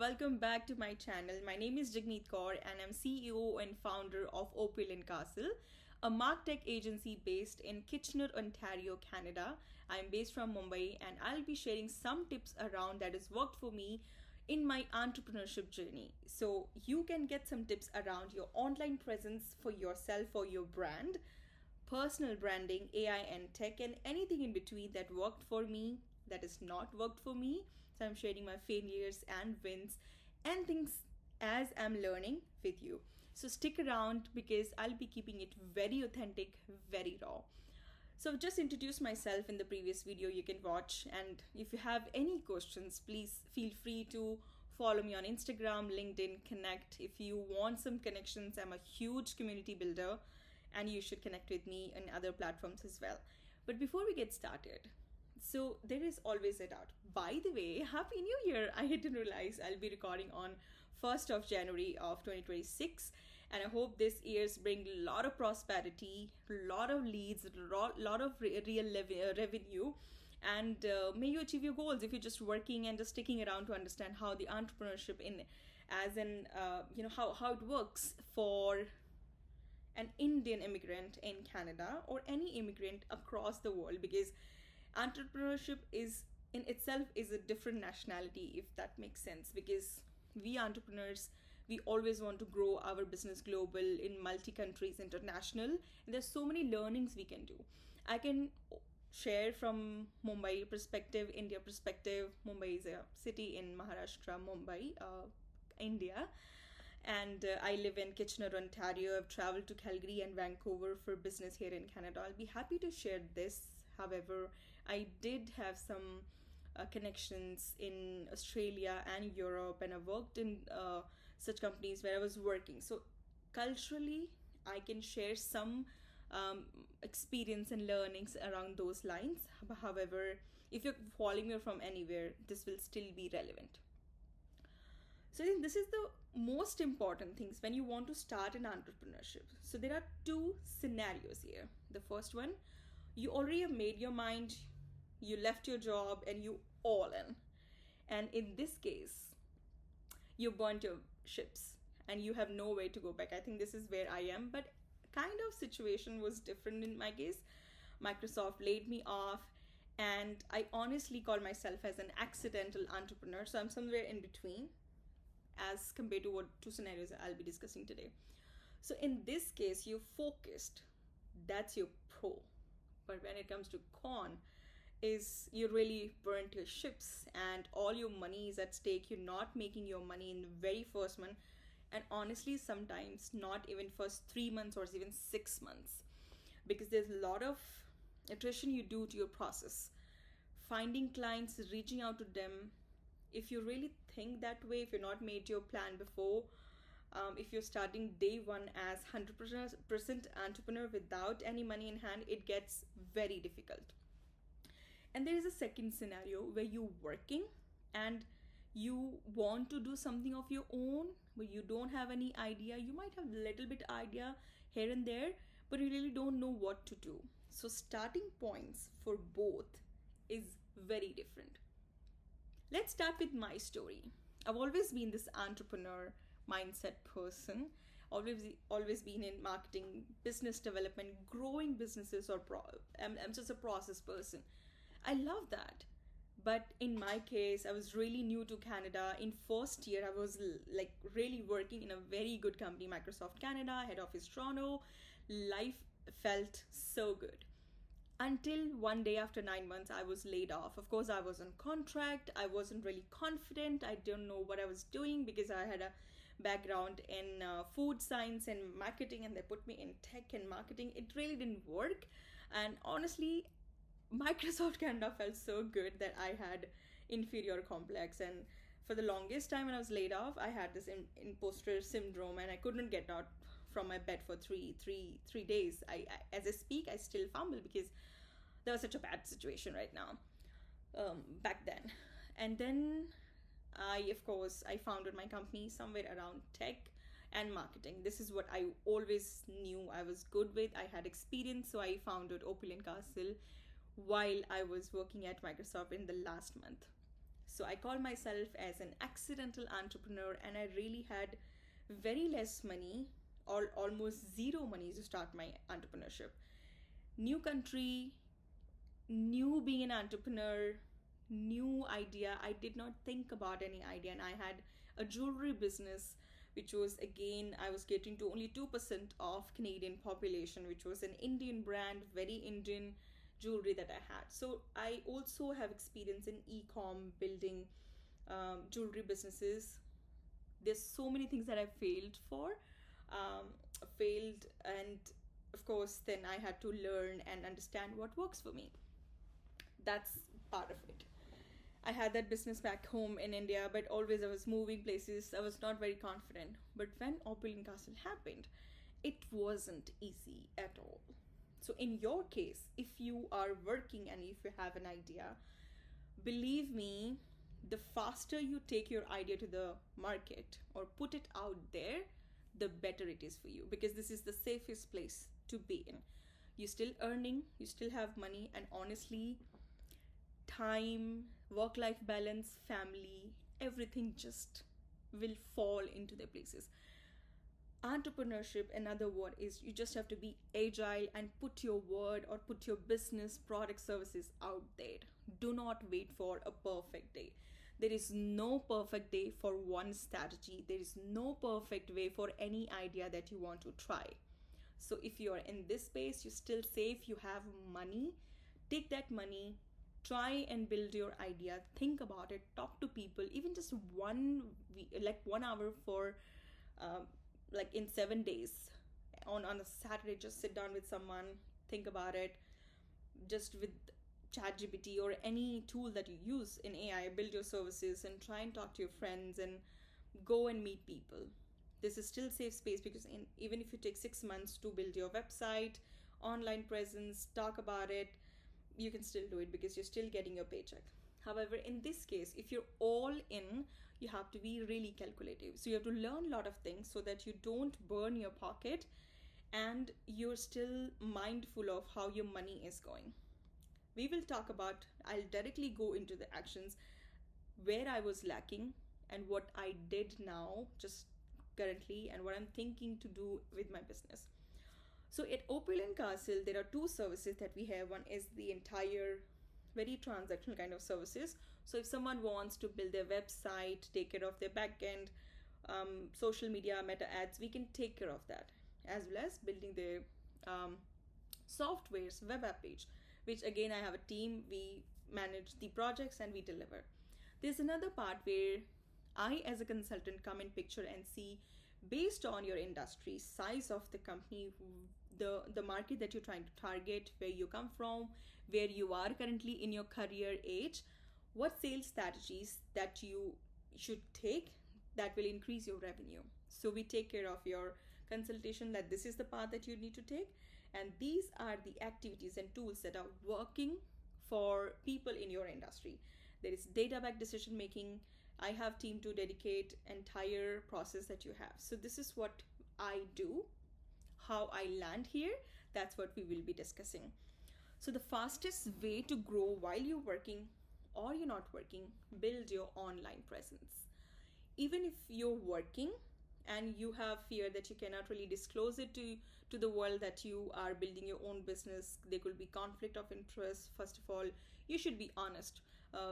welcome back to my channel. My name is Jagmeet Kaur and I'm CEO and founder of Opulent Castle, a MarTech agency based in Kitchener, Ontario, Canada. I'm based from Mumbai and I'll be sharing some tips around that has worked for me in my entrepreneurship journey. So you can get some tips around your online presence for yourself or your brand, personal branding, AI and tech, and anything in between that worked for me, that has not worked for me. So I'm sharing my failures and wins and things as I'm learning with you. So stick around because I'll be keeping it very authentic, very raw. So I've just introduced myself in the previous video you can watch, and if you have any questions, please feel free to follow me on Instagram, LinkedIn, connect. If you want some connections, I'm a huge community builder and you should connect with me on other platforms as well. But before we get started, so there is always a doubt. By the way, Happy New Year! I didn't realize I'll be recording on 1st of January of 2026, and I hope this year's bring a lot of prosperity, a lot of leads, a lot of real revenue, and may you achieve your goals if you're just working and just sticking around to understand how the entrepreneurship how it works for an Indian immigrant in Canada or any immigrant across the world, because entrepreneurship is in itself is a different nationality, if that makes sense, because we entrepreneurs, we always want to grow our business global, in multi countries, international, and there's so many learnings we can do. I can share from Mumbai perspective, India perspective. Mumbai is a city in Maharashtra, India, and I live in Kitchener, Ontario. I've traveled to Calgary and Vancouver for business here in Canada. I'll be happy to share this. However, I did have some connections in Australia and Europe, and I worked in such companies where I was working. So culturally, I can share some experience and learnings around those lines. However, if you're following me from anywhere, this will still be relevant. So I think this is the most important things when you want to start an entrepreneurship. So there are two scenarios here. The first one, you already have made your mind, you left your job and you all in. And in this case, you burnt your ships and you have no way to go back. I think this is where I am, but kind of situation was different in my case. Microsoft laid me off, and I honestly call myself as an accidental entrepreneur. So I'm somewhere in between as compared to what two scenarios I'll be discussing today. So in this case, you're focused. That's your pro. But when it comes to con, is you really burnt your ships and all your money is at stake. You're not making your money in the very first month, and honestly sometimes not even first 3 months or even 6 months, because there's a lot of attrition you do to your process, finding clients, reaching out to them. If you really think that way, if you're not made your plan before, if you're starting day one as 100% entrepreneur without any money in hand, it gets very difficult. And there is a second scenario where you're working and you want to do something of your own, but you don't have any idea. You might have a little bit idea here and there, but you really don't know what to do. So starting points for both is very different. Let's start with my story. I've always been this entrepreneur mindset person, always been in marketing, business development, growing businesses, I'm just a process person. I love that. But in my case, I was really new to Canada. In first year, I was like really working in a very good company, Microsoft Canada, head office Toronto. Life felt so good. Until one day after 9 months, I was laid off. Of course, I was on contract. I wasn't really confident. I don't know what I was doing because I had a background in food science and marketing, and they put me in tech and marketing. It really didn't work. And honestly, Microsoft Canada felt so good that I had inferior complex. And for the longest time when I was laid off, I had this imposter syndrome and I couldn't get out from my bed for three days. I as I speak, I still fumble because there was such a bad situation right now back then. And then I founded my company somewhere around tech and marketing. This is what I always knew I was good with. I had experience, so I founded Opulent Castle while I was working at Microsoft in the last month. So I call myself as an accidental entrepreneur, and I really had very less money or almost zero money to start my entrepreneurship. New country, new being an entrepreneur, new idea. I did not think about any idea, and I had a jewelry business, which was, again, I was catering to only 2% of Canadian population, which was an Indian brand, very Indian jewelry that I had. So I also have experience in e-com, building jewelry businesses. There's so many things that I failed for, um, failed, and of course then I had to learn and understand what works for me. That's part of it. I had that business back home in India, but always I was moving places. I was not very confident. But when Opulent Castle happened, it wasn't easy at all. So, in your case, if you are working and if you have an idea, believe me, the faster you take your idea to the market or put it out there, the better it is for you, because this is the safest place to be in. You're still earning, you still have money, and honestly, time, work life balance, family, everything just will fall into their places. Entrepreneurship, another word, is you just have to be agile and put your word or put your business, product, services out there. Do not wait for a perfect day. There is no perfect day for one strategy. There is no perfect way for any idea that you want to try. So if you are in this space, you're still safe, you have money, take that money, try and build your idea, think about it, talk to people, even just like 1 hour for like in 7 days, on a Saturday, just sit down with someone, think about it, just with ChatGPT or any tool that you use in AI, build your services and try and talk to your friends and go and meet people. This is still safe space, because even if you take 6 months to build your website, online presence, talk about it, you can still do it because you're still getting your paycheck. However, in this case, if you're all in, you have to be really calculative. So you have to learn a lot of things so that you don't burn your pocket and you're still mindful of how your money is going. We will talk about, I'll directly go into the actions where I was lacking and what I did now, just currently, and what I'm thinking to do with my business. So at Opulent Castle, there are two services that we have. One is the entire very transactional kind of services. So if someone wants to build their website, take care of their backend, social media, meta ads, we can take care of that, as well as building their softwares, web app page, which again, I have a team. We manage the projects and we deliver. There's another part where I, as a consultant, come in picture and see, based on your industry, size of the company, the market that you're trying to target, where you come from, where you are currently in your career age, what sales strategies that you should take that will increase your revenue. So we take care of your consultation, that this is the path that you need to take, and these are the activities and tools that are working for people in your industry. There is data-backed decision making. I have team to dedicate entire process that you have. So this is what I do. How I land here, that's what we will be discussing. So the fastest way to grow while you're working or you're not working, build your online presence. Even if you're working and you have fear that you cannot really disclose it to the world that you are building your own business, there could be conflict of interest. First of all, you should be honest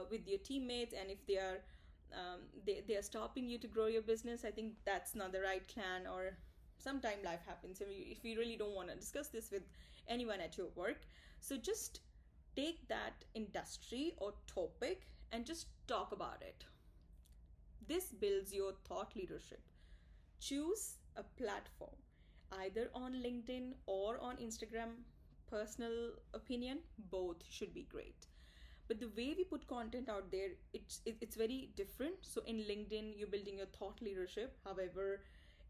with your teammates, and if they are stopping you to grow your business, I think that's not the right plan, or sometime life happens. If you really don't want to discuss this with anyone at your work, so just take that industry or topic and just talk about it. This builds your thought leadership. Choose a platform, either on LinkedIn or on Instagram. Personal opinion, both should be great. But the way we put content out there, it's very different. So in LinkedIn, you're building your thought leadership. However,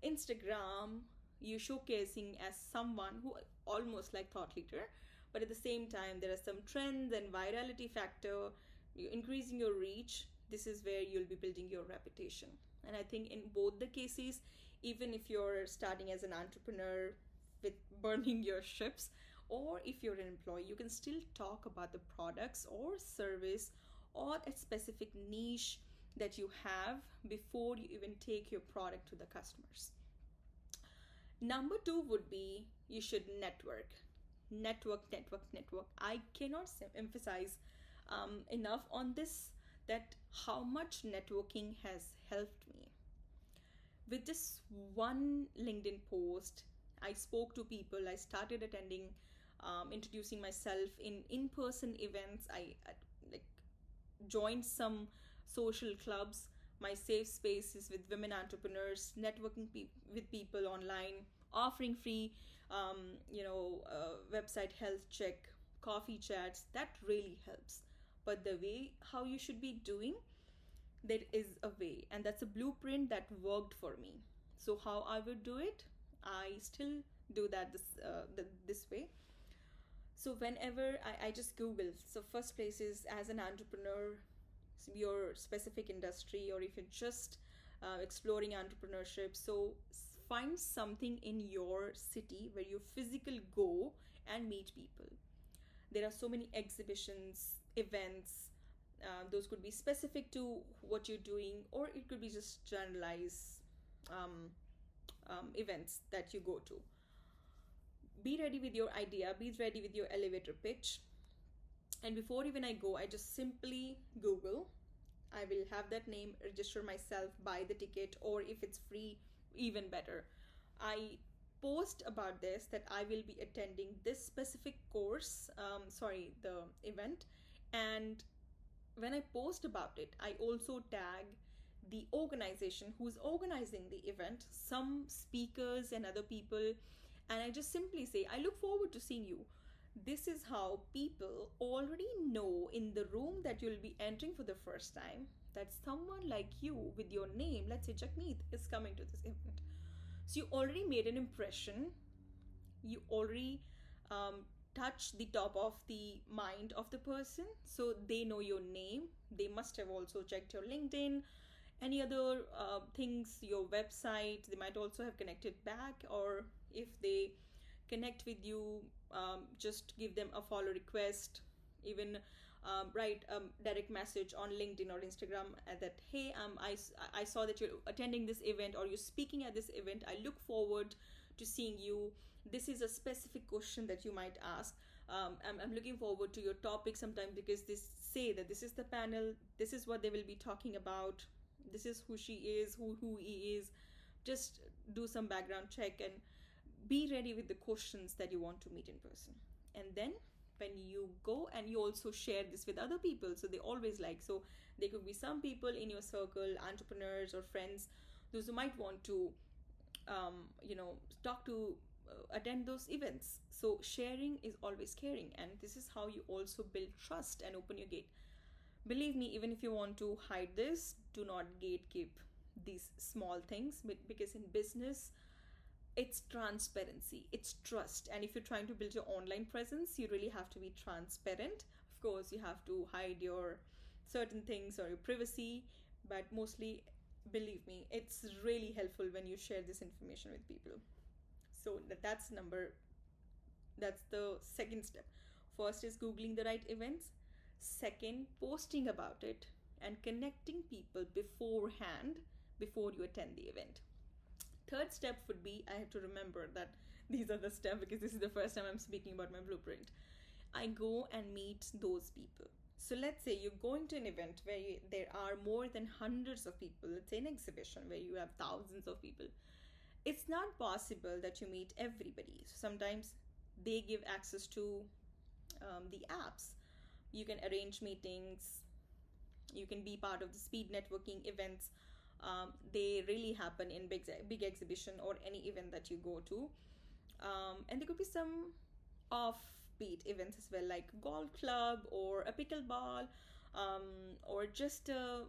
Instagram, you're showcasing as someone who almost like thought leader, but at the same time, there are some trends and virality factor. You're increasing your reach. This is where you'll be building your reputation. And I think in both the cases, even if you're starting as an entrepreneur with burning your ships, or if you're an employee, you can still talk about the products or service or a specific niche that you have before you even take your product to the customers. Number two would be you should network. Network, network, network. I cannot emphasize enough on this, that how much networking has helped me. With just one LinkedIn post, I spoke to people, I started attending, introducing myself in person events. I like joined some social clubs, my safe spaces with women entrepreneurs, networking with people online, offering free, website health check, coffee chats. That really helps. But the way how you should be doing, there is a way, and that's a blueprint that worked for me. So how I would do it, I still do that this way. So whenever I just Google, so first place is as an entrepreneur, your specific industry, or if you're just exploring entrepreneurship, so find something in your city where you physically go and meet people. There are so many exhibitions, events. Those could be specific to what you're doing, or it could be just generalized events that you go to. Be ready with your idea, be ready with your elevator pitch. And before even I go, I just simply Google. I will have that name, register myself, buy the ticket, or if it's free, even better. I post about this, that I will be attending this specific course, the event. And when I post about it, I also tag the organization who's organizing the event, some speakers and other people. And I just simply say, I look forward to seeing you. This is how people already know in the room that you'll be entering for the first time that someone like you with your name, let's say Jagmeet, is coming to this event. So you already made an impression. You already touch the top of the mind of the person, so they know your name. They must have also checked your LinkedIn, any other things, your website. They might also have connected back, or if they connect with you, just give them a follow request, even write a direct message on LinkedIn or Instagram that, hey, I saw that you're attending this event, or you're speaking at this event. I look forward to seeing you. This is a specific question that you might ask. I'm looking forward to your topic sometime, because this say that this is the panel, this is what they will be talking about, this is who she is, who he is. Just do some background check and be ready with the questions that you want to meet in person. And then when you go, and you also share this with other people, so they always like, so there could be some people in your circle, entrepreneurs or friends, those who might want to talk to, attend those events. So sharing is always caring, and this is how you also build trust and open your gate. Believe me, even if you want to hide this, do not gatekeep these small things, because in business, it's transparency, it's trust. And if you're trying to build your online presence, you really have to be transparent. Of course, you have to hide your certain things or your privacy, but mostly, believe me, it's really helpful when you share this information with people. So that's the second step. First is Googling the right events. Second, posting about it and connecting people beforehand, before you attend the event. Third step would be, I have to remember that these are the steps, because this is the first time I'm speaking about my blueprint. I go and meet those people. So let's say you're going to an event where there are more than hundreds of people. Let's say an exhibition where you have thousands of people. It's not possible that you meet everybody. So sometimes they give access to the apps. You can arrange meetings. You can be part of the speed networking events. They really happen in big exhibition or any event that you go to. And there could be some offbeat events as well, like golf club or a pickleball, or just a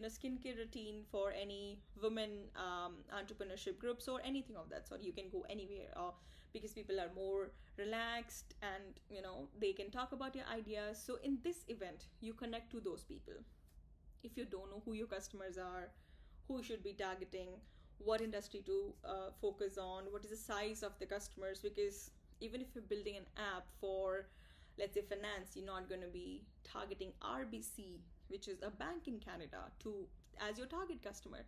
skincare routine for any women entrepreneurship groups, or anything of that sort. You can go anywhere, because people are more relaxed, and they can talk about your ideas. So in this event, you connect to those people. If you don't know who your customers are, who you should be targeting, what industry to focus on, what is the size of the customers, because even if you're building an app for, let's say, finance, you're not going to be targeting RBC which is a bank in Canada, to as your target customer,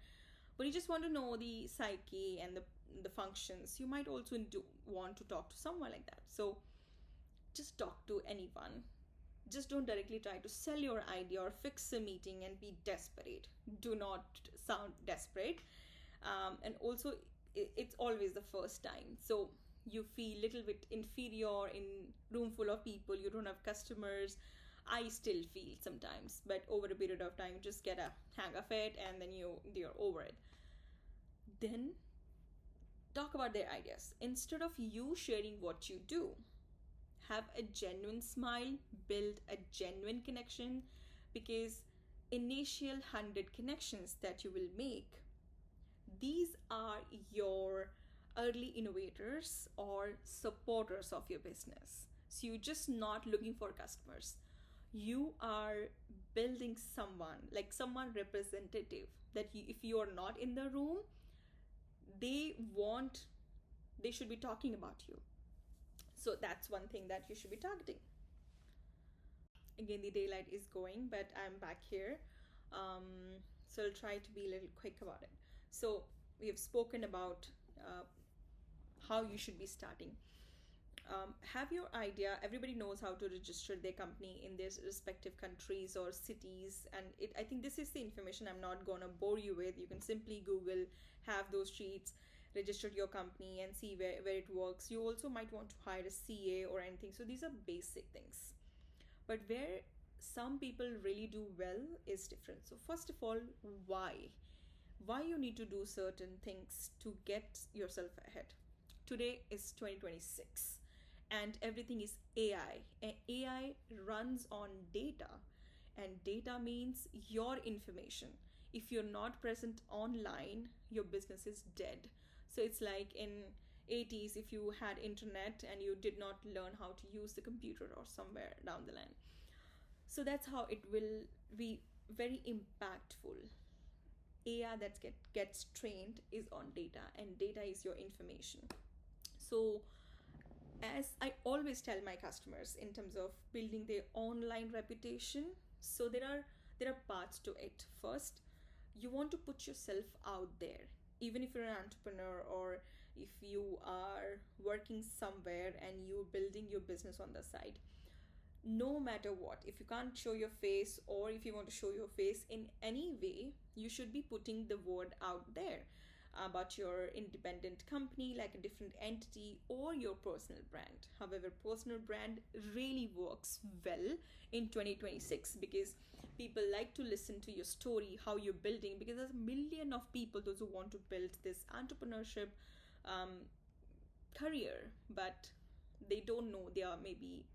but you just want to know the psyche and the functions, you might also want to talk to someone like that. So just talk to anyone. Just don't directly try to sell your idea or fix a meeting and be desperate. Do not sound desperate. And also, it's always the first time, so you feel little bit inferior in room full of people. You don't have customers. I still feel sometimes, but over a period of time, you just get a hang of it, and then you're over it. Then talk about their ideas instead of you sharing what you do. Have a genuine smile, build a genuine connection, because initial 100 connections that you will make, these are your early innovators or supporters of your business. So you're just not looking for customers. You are building someone, like someone representative, that if you are not in the room, they should be talking about you. So that's one thing that you should be targeting. Again, the daylight is going, but I'm back here. So I'll try to be a little quick about it. So we have spoken about how you should be starting. Have your idea. Everybody knows how to register their company in their respective countries or cities, and I think this is the information I'm not gonna bore you with. You can simply Google, have those sheets, register your company, and see where it works. You also might want to hire a CA or anything. So these are basic things. But where some people really do well is different. So first of all, why you need to do certain things to get yourself ahead. Today is 2026 and everything is AI, and AI runs on data, and data means your information. If you're not present online, your business is dead. So it's like in 80s, if you had internet and you did not learn how to use the computer or somewhere down the line. So that's how it will be very impactful. AI that gets trained is on data, and data is your information. So as I always tell my customers in terms of building their online reputation, so there are parts to it. First, you want to put yourself out there. Even if you're an entrepreneur or if you are working somewhere and you're building your business on the side, no matter what, if you can't show your face or if you want to show your face in any way, you should be putting the word out there about your independent company, like a different entity, or your personal brand. However, personal brand really works well in 2026 because people like to listen to your story, how you're building, because there's a million of people, those who want to build this entrepreneurship career, but they don't know. They are maybe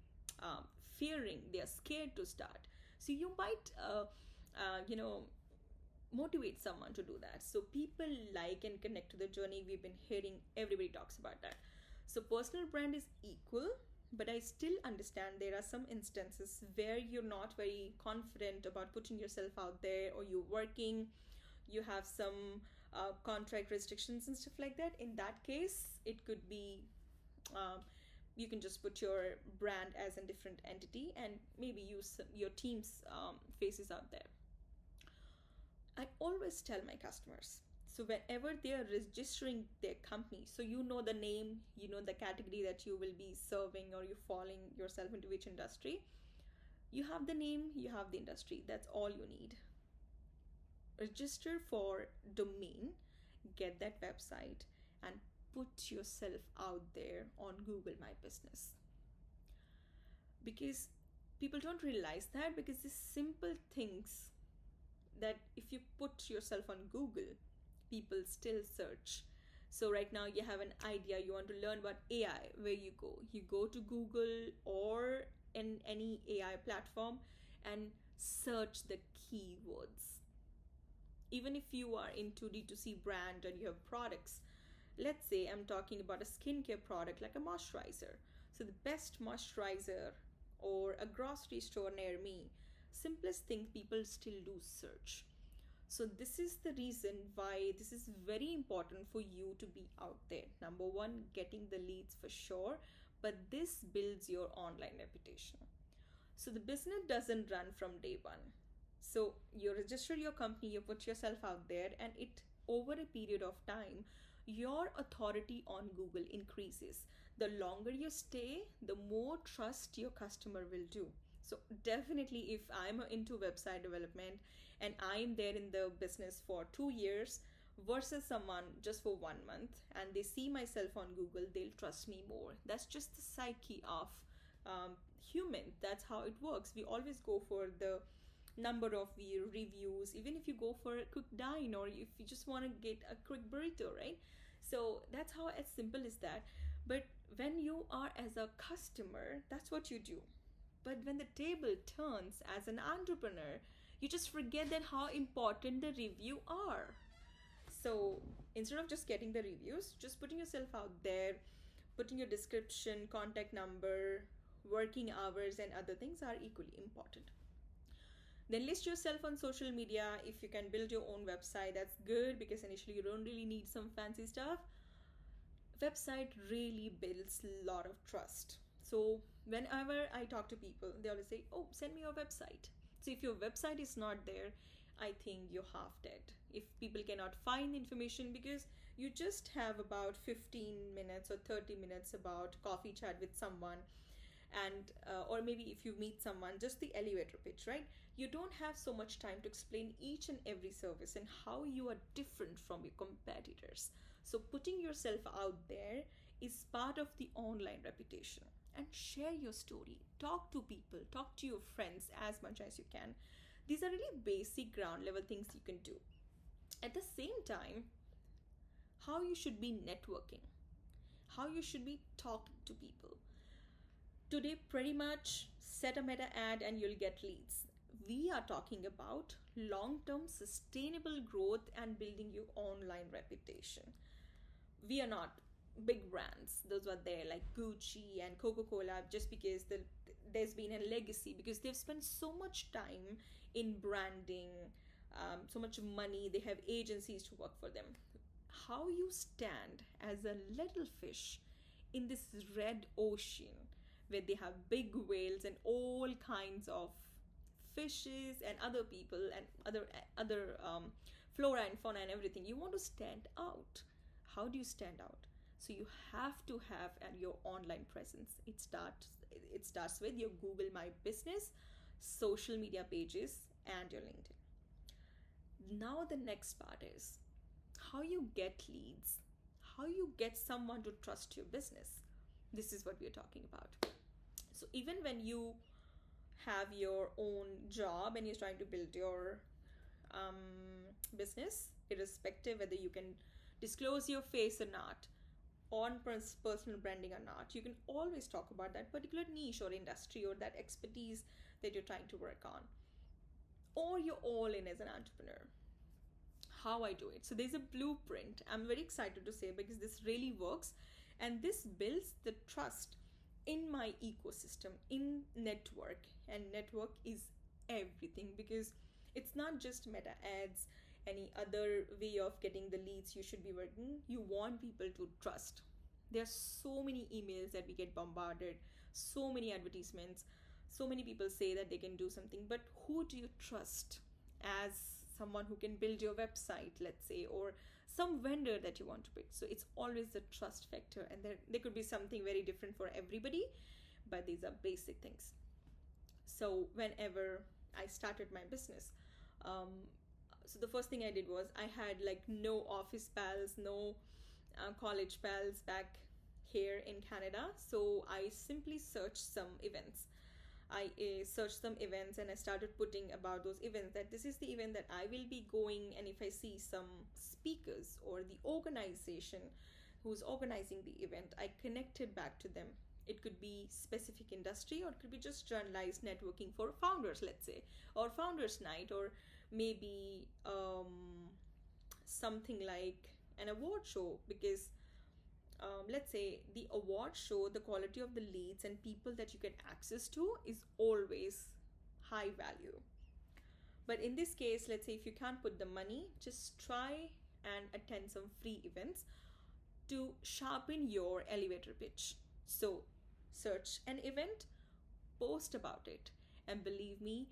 fearing, they are scared to start. So you might motivate someone to do that. So people like and connect to the journey. We've been hearing everybody talks about that. So personal brand is equal, but I still understand there are some instances where you're not very confident about putting yourself out there, or you're working, you have some contract restrictions and stuff like that. In that case, it could be you can just put your brand as a different entity and maybe use your team's faces out there. I always tell my customers, so whenever they are registering their company, so you know the name, you know the category that you will be serving, or you're falling yourself into which industry, you have the name, you have the industry, that's all you need. Register for domain, get that website, and put yourself out there on Google My Business. Because people don't realize that, because these simple things, that if you put yourself on Google, people still search. So right now you have an idea, you want to learn about AI, where you go? You go to Google or in any AI platform and search the keywords. Even if you are into D2C brand and you have products, let's say I'm talking about a skincare product like a moisturizer. So the best moisturizer or a grocery store near me, simplest thing, people still do search. So this is the reason why this is very important for you to be out there. Number one, getting the leads for sure, but this builds your online reputation. So the business doesn't run from day one. So you register your company, you put yourself out there, and it over a period of time, your authority on Google increases. The longer you stay, the more trust your customer will do. So definitely, if I'm into website development and I'm there in the business for 2 years versus someone just for 1 month, and they see myself on Google, they'll trust me more. That's just the psyche of human. That's how it works. We always go for the number of reviews, even if you go for a quick dine or if you just want to get a quick burrito, right? So that's how, as simple as that. But when you are as a customer, that's what you do. But when the table turns as an entrepreneur, you just forget that how important the review are. So instead of just getting the reviews, just putting yourself out there, putting your description, contact number, working hours, and other things are equally important. Then list yourself on social media. If you can build your own website, that's good, because initially you don't really need some fancy stuff. Website really builds a lot of trust. So whenever I talk to people, they always say, oh, send me your website. So if your website is not there, I think you're half dead. If people cannot find information because you just have about 15 minutes or 30 minutes about coffee chat with someone, and or maybe if you meet someone, just the elevator pitch, right? You don't have so much time to explain each and every service and how you are different from your competitors. So putting yourself out there is part of the online reputation. And share your story, talk to people, talk to your friends as much as you can. These are really basic ground level things you can do. At the same time, how you should be networking, how you should be talking to people. Today, pretty much set a meta ad and you'll get leads. We are talking about long term sustainable growth and building your online reputation. We are not big brands. Those are there like Gucci and Coca-Cola, just because there's been a legacy, because they've spent so much time in branding, so much money. They have agencies to work for them. How you stand as a little fish in this red ocean where they have big whales and all kinds of fishes and other people and other flora and fauna and everything. You want to stand out. How do you stand out? So you have to have your online presence. It starts with your Google My Business, social media pages, and your LinkedIn. Now the next part is how you get leads, how you get someone to trust your business. This is what we are talking about. So even when you have your own job and you're trying to build your business, irrespective whether you can disclose your face or not, on personal branding or not, you can always talk about that particular niche or industry or that expertise that you're trying to work on, or you're all in as an entrepreneur. How I do it. So there's a blueprint. I'm very excited to say, because this really works, and this builds the trust in my ecosystem, in network. And network is everything, because it's not just meta ads, any other way of getting the leads you should be working. You want people to trust. There are so many emails that we get bombarded, so many advertisements, so many people say that they can do something, but who do you trust as someone who can build your website, let's say, or some vendor that you want to pick? So it's always the trust factor, and there could be something very different for everybody, but these are basic things. So whenever I started my business, so the first thing I did was, I had like no office pals, no college pals back here in Canada. So I simply searched some events. I searched some events and I started putting about those events, that this is the event that I will be going, and if I see some speakers or the organization who's organizing the event, I connected back to them. It could be specific industry, or it could be just generalized networking for founders, let's say, or founders night, or maybe something like an award show, because let's say the award show, the quality of the leads and people that you get access to is always high value. But in this case, let's say if you can't put the money, just try and attend some free events to sharpen your elevator pitch. So search an event, post about it, and believe me,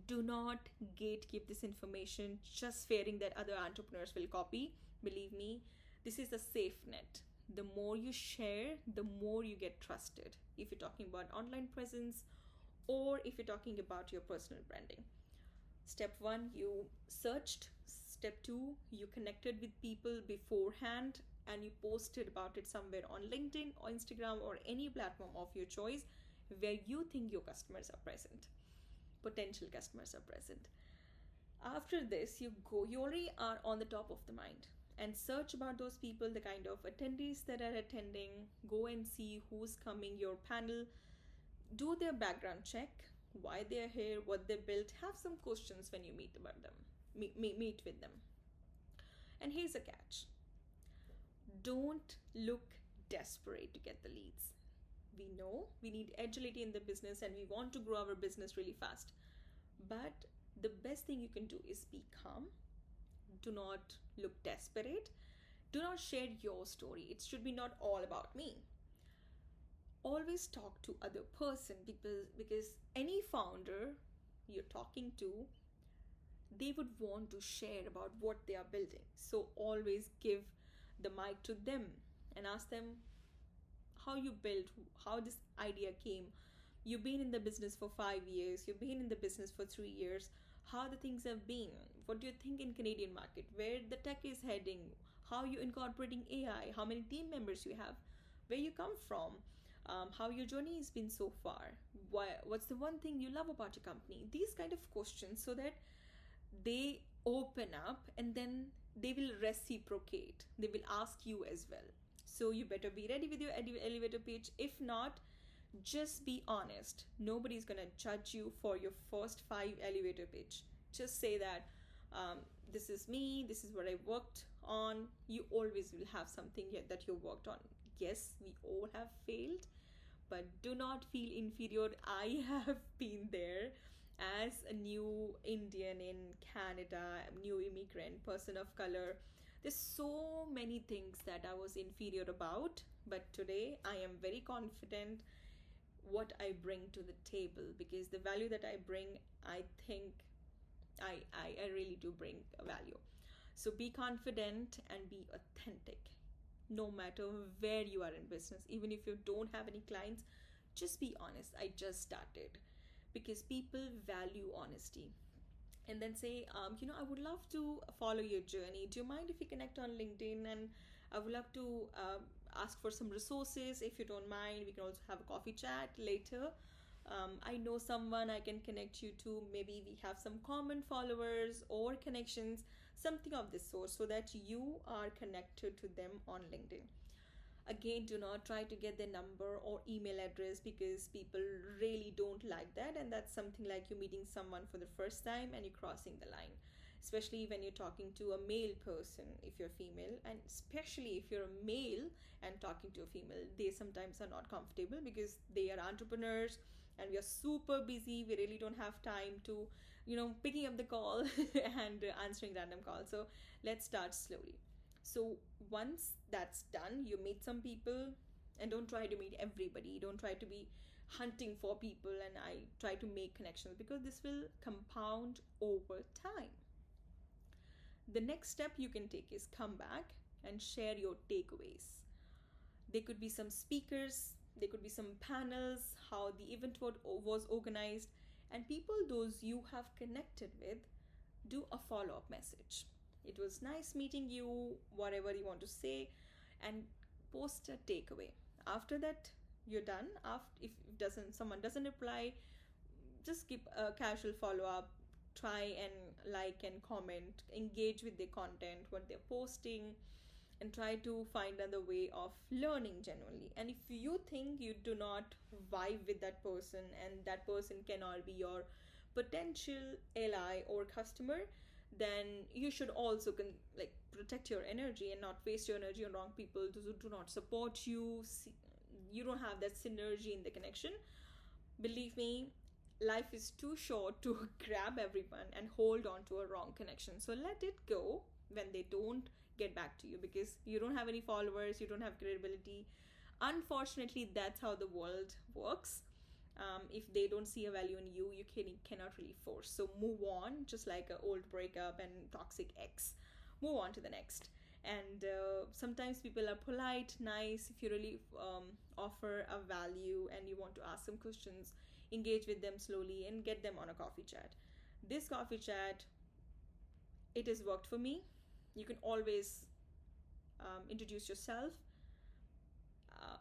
Do not gatekeep this information just fearing that other entrepreneurs will copy. Believe me, this is a safe net. The more you share, the more you get trusted. If you're talking about online presence or if you're talking about your personal branding. Step one, you searched. Step two, you connected with people beforehand and you posted about it somewhere on LinkedIn or Instagram or any platform of your choice where you think your customers are present, potential customers are present. After this, you already are on the top of the mind and search about those people, the kind of attendees that are attending, go and see who's coming, your panel, do their background check, why they're here, what they built, have some questions when you meet about them, meet with them. And here's a catch. Don't look desperate to get the leads. We know we need agility in the business and we want to grow our business really fast. But the best thing you can do is be calm. Do not look desperate. Do not share your story. It should be not all about me. Always talk to other person because any founder you're talking to, they would want to share about what they are building. So always give the mic to them and ask them how you built, how this idea came. You've been in the business for 5 years, you've been in the business for 3 years. How the things have been? What do you think in Canadian market? Where the tech is heading? How you incorporating AI? How many team members you have? Where you come from? How your journey has been so far? What's the one thing you love about your company? These kind of questions, so that they open up and then they will reciprocate. They will ask you as well. So you better be ready with your elevator pitch. If not, just be honest. Nobody's gonna judge you for your first 5 elevator pitch. Just say that this is me, this is what I worked on. You always will have something that you worked on. Yes, we all have failed, but do not feel inferior. I have been there as a new Indian in Canada, new immigrant, person of color. There's so many things that I was inferior about, but today I am very confident what I bring to the table, because the value that I bring, I think I really do bring a value. So be confident and be authentic no matter where you are in business. Even if you don't have any clients, just be honest. I just started, because people value honesty. And then say, I would love to follow your journey. Do you mind if we connect on LinkedIn? And I would love to ask for some resources. If you don't mind, we can also have a coffee chat later. I know someone I can connect you to. Maybe we have some common followers or connections, something of this sort, so that you are connected to them on LinkedIn. Again, do not try to get their number or email address, because people really don't like that. And that's something like you meeting someone for the first time and you're crossing the line, especially when you're talking to a male person if you're female, and especially if you're a male and talking to a female. They sometimes are not comfortable because they are entrepreneurs and we are super busy. We really don't have time to picking up the call and answering random calls. So let's start slowly. So once that's done, you meet some people, and don't try to meet everybody. Don't try to be hunting for people and I try to make connections, because this will compound over time. The next step you can take is come back and share your takeaways. There could be some speakers, there could be some panels, how the event was organized, and people those you have connected with, do a follow-up message. It was nice meeting you, whatever you want to say, and post a takeaway. After that, you're done. If someone doesn't reply, just keep a casual follow-up. Try and like and comment, engage with their content, what they're posting, and try to find another way of learning genuinely. And if you think you do not vibe with that person and that person cannot be your potential ally or customer, then you should also protect your energy and not waste your energy on wrong people who do not support you. You don't have that synergy in the connection. Believe me, life is too short to grab everyone and hold on to a wrong connection. So let it go when they don't get back to you, because you don't have any followers, you don't have credibility. Unfortunately, that's how the world works. If they don't see a value in you, you cannot really force. So move on, just like an old breakup and toxic ex. Move on to the next. And sometimes people are polite, nice. If you really offer a value and you want to ask some questions, engage with them slowly and get them on a coffee chat. This coffee chat, it has worked for me. You can always introduce yourself,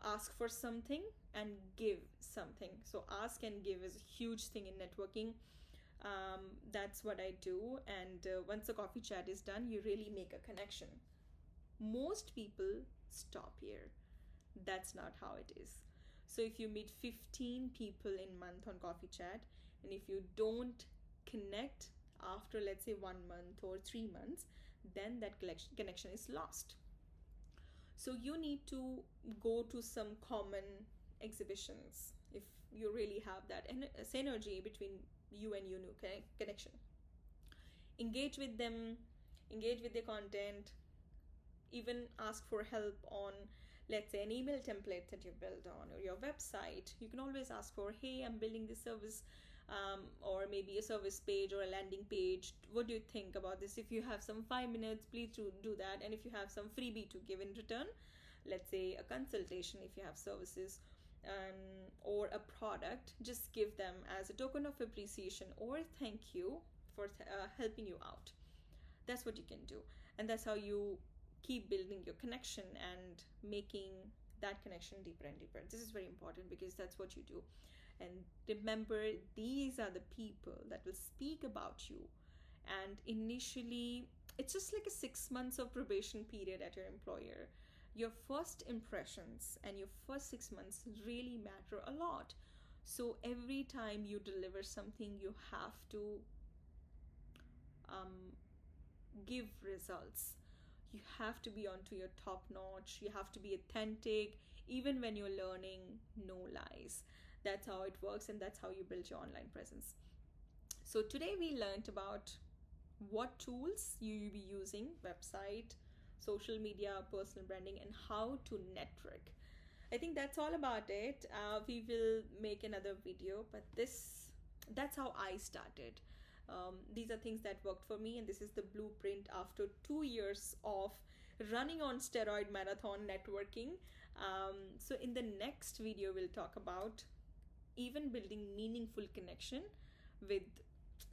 ask for something, and give something. So ask and give is a huge thing in networking. That's what I do. And once the coffee chat is done, you really make a connection. Most people stop here. That's not how it is. So if you meet 15 people in month on coffee chat, and if you don't connect after, let's say, 1 month or 3 months, then that connection is lost. So you need to go to some common exhibitions if you really have that synergy between you and your new connection. Engage with them, engage with their content, even ask for help on, let's say, an email template that you built on or your website. You can always ask for, hey, I'm building this service, or maybe a service page or a landing page. What do you think about this? If you have some 5 minutes, please do that. And if you have some freebie to give in return, let's say a consultation if you have services, or a product, just give them as a token of appreciation or thank you for helping you out. That's what you can do. And that's how you keep building your connection and making that connection deeper and deeper. This is very important because that's what you do. And remember, these are the people that will speak about you. And initially, it's just like a 6 months of probation period at your employer. Your first impressions and your first 6 months really matter a lot. So every time you deliver something, you have to give results. You have to be onto your top notch. You have to be authentic. Even when you're learning, no lies. That's how it works, and that's how you build your online presence. So today we learned about what tools you will be using, website, social media, personal branding, and how to network. I think that's all about it. We will make another video, but that's how I started. These are things that worked for me, and this is the blueprint after 2 years of running on steroid marathon networking. So in the next video, we'll talk about even building meaningful connection with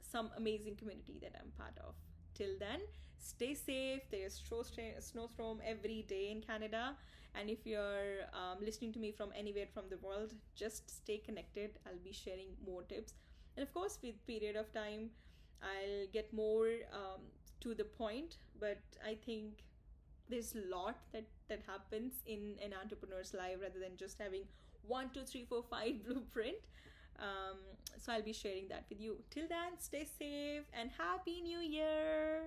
some amazing community that I'm part of. Till then, stay safe. There's snowstorm every day in Canada. And if you're listening to me from anywhere from the world, just stay connected. I'll be sharing more tips. And of course, with period of time, I'll get more to the point. But I think there's a lot that happens in an entrepreneur's life rather than just having 1, 2, 3, 4, 5 blueprint. So I'll be sharing that with you. Till then, stay safe and Happy New Year!